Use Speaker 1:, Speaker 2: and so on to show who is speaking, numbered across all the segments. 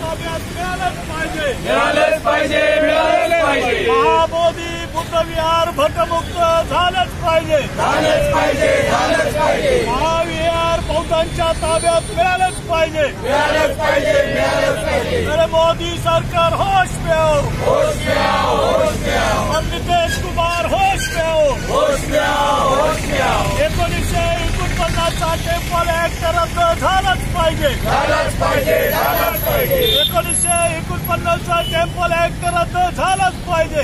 Speaker 1: ताब्यात मिळालंच पाहिजे,
Speaker 2: मिळालंच पाहिजे, मिळालंच पाहिजे.
Speaker 1: महाबोधी बुद्धविहार भटमुक्त झालंच पाहिजे,
Speaker 2: झालंच पाहिजे, झालंच पाहिजे.
Speaker 1: महाविहार बौद्धांच्या ताब्यात मिळालंच पाहिजे,
Speaker 2: मिळालंच पाहिजे, मिळालंच पाहिजे.
Speaker 1: अरे मोदी सरकार होश में आओ,
Speaker 2: होश में आओ, होश में आओ.
Speaker 1: और नीतीश कुमार होश में आओ.
Speaker 2: होश में आओ, होश में आओ.
Speaker 1: 1949चा टेम्पल ऍक्ट रद्द झालाच पाहिजे,
Speaker 2: झालंच पाहिजे, झालंच पाहिजे.
Speaker 1: 1949चा टेम्पल ऍक्ट रद्द झालाच पाहिजे.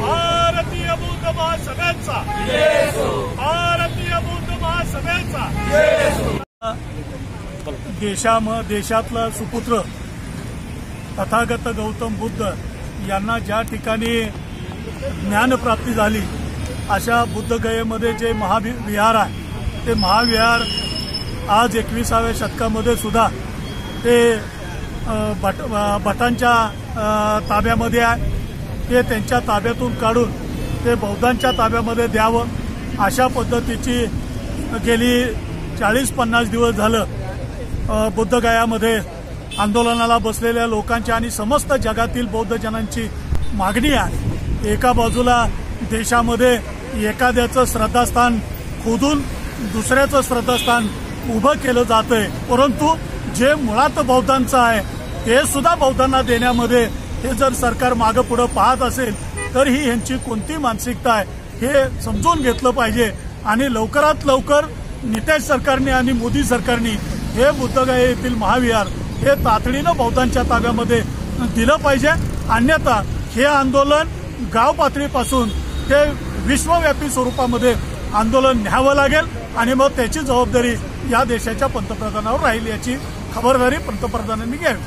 Speaker 1: भारतीय बौद्ध महासभेचा, भारतीय बौद्ध महासभेचा देशातला सुपुत्र तथागत गौतम बुद्ध यांना ज्या ठिकाणी ज्ञानप्राप्ती झाली अशा बुद्धगयेमध्ये जे महाविहार आहे ते महाविहार आज 21व्या शतकामध्ये सुद्धा ते भटांच्या ताब्यामध्ये आहे. ते त्यांच्या ताब्यातून काढून ते बौद्धांच्या ताब्यामध्ये द्यावं अशा पद्धतीची गेली 40-50 दिवस झालं बुद्धगयामध्ये आंदोलनाला बसलेल्या लोकांच्या आणि समस्त जगातील बौद्ध जनांची मागणी आहे. एका बाजूला देशामध्ये एखाद्याचं श्रद्धास्थान खोदून दुसऱ्याचं श्रद्धास्थान उभं केलं जातंय, परंतु जे मुळात बौद्धांचं आहे ते सुद्धा बौद्धांना देण्यामध्ये हे जर सरकार मागं पुढं पाहत असेल तर ही यांची कोणती मानसिकता आहे हे समजून घेतलं पाहिजे. आणि लवकरात लवकर नितीश सरकारने आणि मोदी सरकारने हे बुद्धगया येथील महाविहार हे तातडीनं बौद्धांच्या ताब्यामध्ये दिलं पाहिजे. अन्यथा हे आंदोलन गाव पातळीपासून ते विश्वव्यापी स्वरूपामध्ये आंदोलन न्यावं लागेल आणि मग त्याची जबाबदारी या देशाच्या पंतप्रधानावर राहील याची खबरदारी पंतप्रधानांनी घ्यावी.